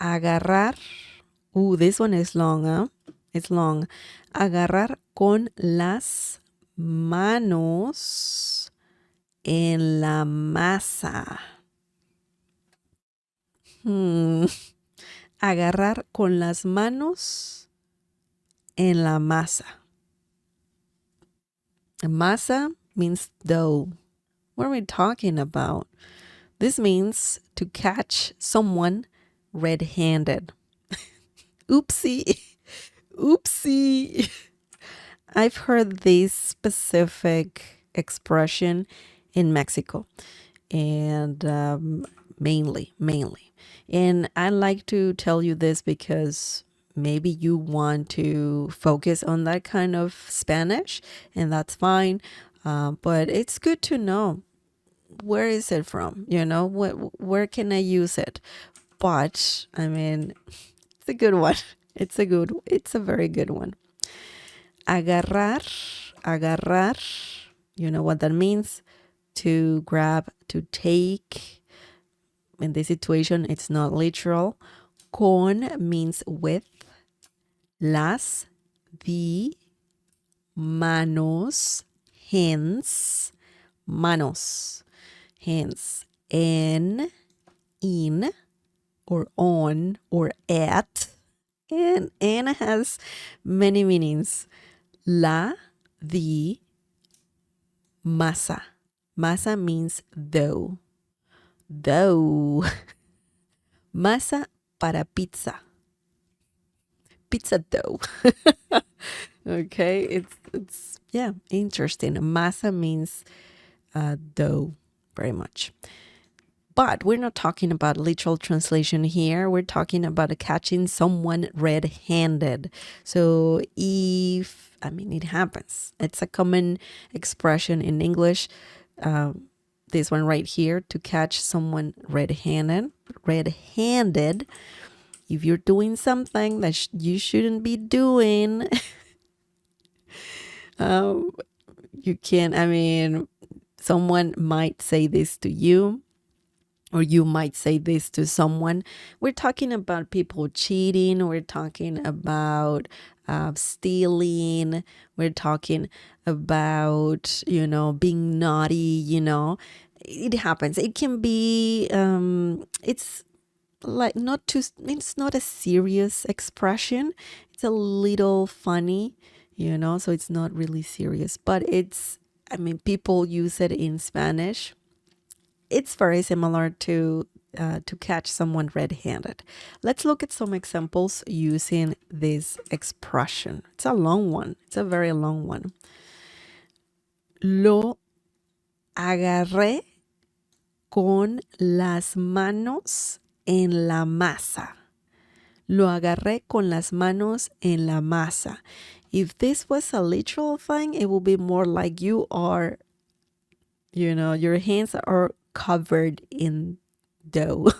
Agarrar. This one is long, huh? It's long. Agarrar con las manos en la masa. Agarrar con las manos en la masa. Masa means dough. What are we talking about? This means to catch someone red-handed. Oopsie. Oopsie. I've heard this specific expression in Mexico and mainly. And I like to tell you this because maybe you want to focus on that kind of Spanish, and that's fine. But it's good to know, where is it from? Where can I use it? But I mean, it's a good one. It's a very good one. Agarrar. You know what that means? To grab, to take. In this situation, it's not literal. Con means with. Las, the, manos, hands, manos, hands, in, or on, or at. And has many meanings. La, the, masa. Masa means dough. Masa para pizza. Pizza dough. Okay, it's interesting. Masa means dough, very much. But we're not talking about literal translation here. We're talking about catching someone red-handed. So it happens. It's a common expression in English. This one right here, to catch someone red-handed. If you're doing something that you shouldn't be doing, you can, someone might say this to you, or you might say this to someone. We're talking about people cheating. We're talking about stealing. We're talking about, being naughty, It happens. It can be, it's like it's not a serious expression. It's a little funny, so it's not really serious. But people use it in Spanish. It's very similar to catch someone red-handed. Let's look at some examples using this expression. It's a long one. It's a very long one. Lo agarré con las manos en la masa. Lo agarré con las manos en la masa. If this was a literal thing, it would be more like you are, your hands are covered in dough.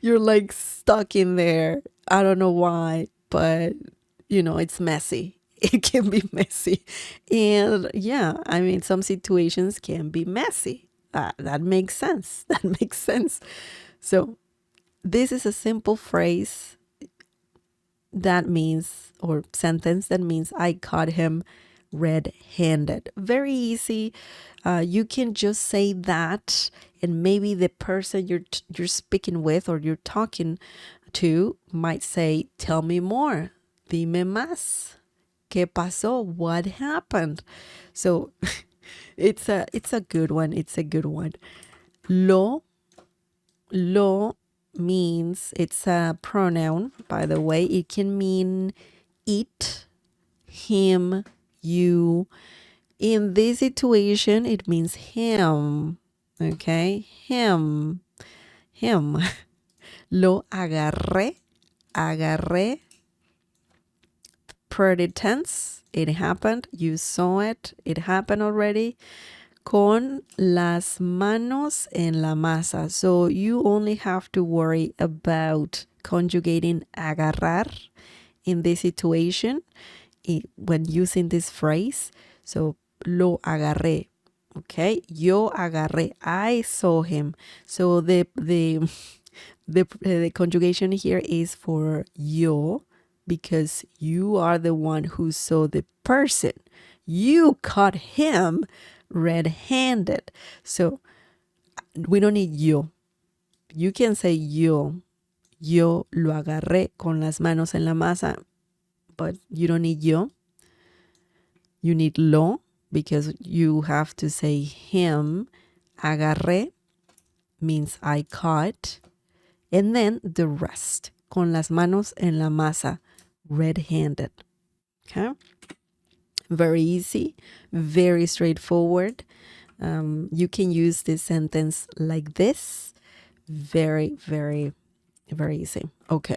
You're like stuck in there. I don't know why, but it's messy. It can be messy. And some situations can be messy. That makes sense. So this is a simple phrase that means, or sentence that means, I caught him red-handed. Very easy. You can just say that, and maybe the person you're speaking with or you're talking to might say, tell me more. Dime más. ¿Qué pasó? What happened? So it's a good one. It's a good one. Lo means, it's a pronoun, by the way. It can mean it, him, you. In this situation, it means him. Okay, him. Lo agarré. Pretty tense. It happened. You saw it. It happened already. Con las manos en la masa. So you only have to worry about conjugating agarrar in this situation when using this phrase. So lo agarré. Okay, yo agarré. I saw him. So the The conjugation here is for yo, because you are the one who saw the person. You caught him red-handed. So we don't need yo. You can say yo. Yo lo agarré con las manos en la masa, but you don't need yo. You need lo, because you have to say him. Agarré means I caught. And then the rest, con las manos en la masa, red-handed. Okay? Very easy, very straightforward. You can use this sentence like this. Very, very, very easy. Okay.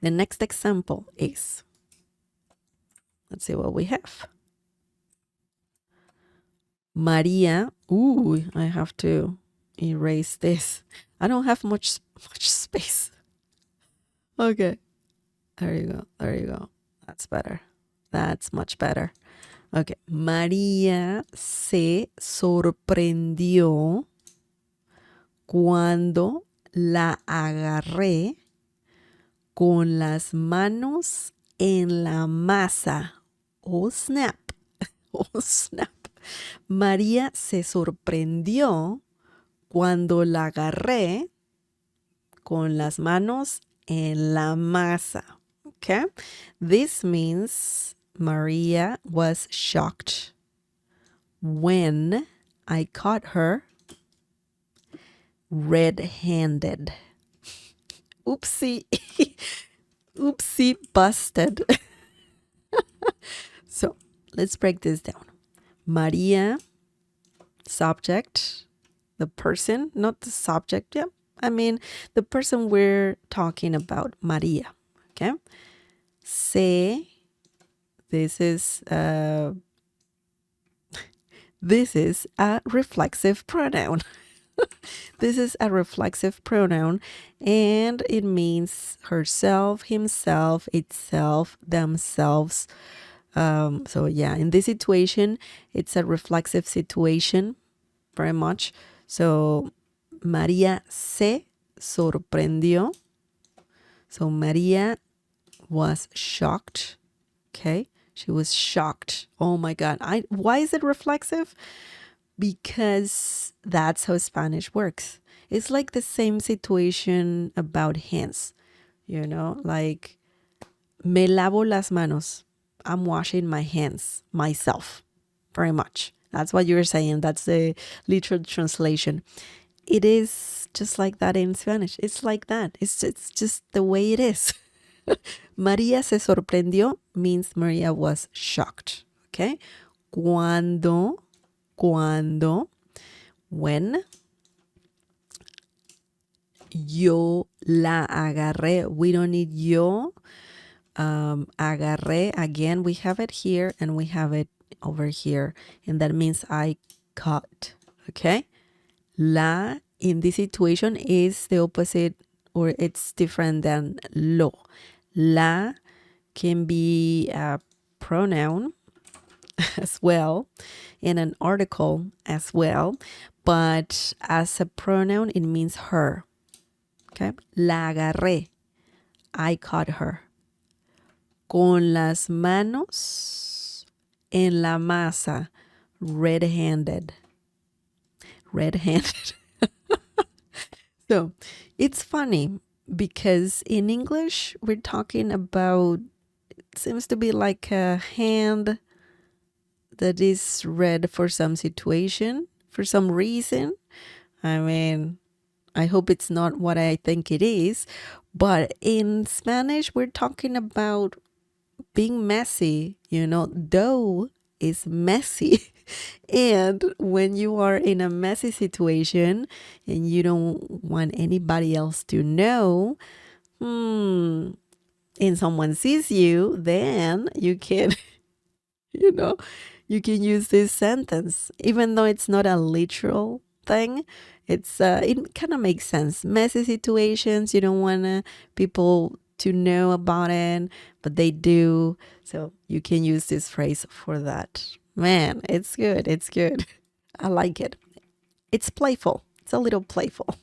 The next example is, let's see what we have. Maria. Ooh, I have to erase this. I don't have much space. Okay. There you go. There you go. That's better. That's much better. Okay. María se sorprendió cuando la agarré con las manos en la masa. Oh, snap. Oh, snap. María se sorprendió cuando la agarré con las manos en la masa. Okay? This means Maria was shocked when I caught her red-handed. Oopsie. Oopsie busted. So let's break this down. Maria, subject, the person, not the subject. Yeah, I mean the person we're talking about, Maria. Okay. Se, this is a reflexive pronoun. This is a reflexive pronoun, and it means herself, himself, itself, themselves. So yeah, in this situation, it's a reflexive situation, very much. So María se sorprendió. So María was shocked. Okay, she was shocked. Oh my God! Why is it reflexive? Because that's how Spanish works. It's like the same situation about hands, you know, like me lavo las manos. I'm washing my hands myself, very much. That's what you're saying. That's the literal translation. It is just like that in Spanish. It's like that. It's just the way it is. María se sorprendió means Maria was shocked. Okay. Cuando, when yo la agarré. We don't need yo. Agarré, again, we have it here and we have it over here. And that means I caught. Okay. La in this situation is the opposite, or it's different than lo. La can be a pronoun as well and an article as well, but as a pronoun it means her. Okay. La agarré. I caught her. Con las manos en la masa. Red-handed. Red-handed. So it's funny because in English we're talking about, it seems to be like a hand that is red for some situation, for some reason. I mean, I hope it's not what I think it is. But in Spanish, we're talking about being messy. You know, dough is messy. And when you are in a messy situation and you don't want anybody else to know, and someone sees you, then you can, you know, you can use this sentence, even though it's not a literal thing. It kind of makes sense. Messy situations, you don't want people to know about it, but they do. So you can use this phrase for that. Man, it's good. It's good. I like it. It's playful. It's a little playful.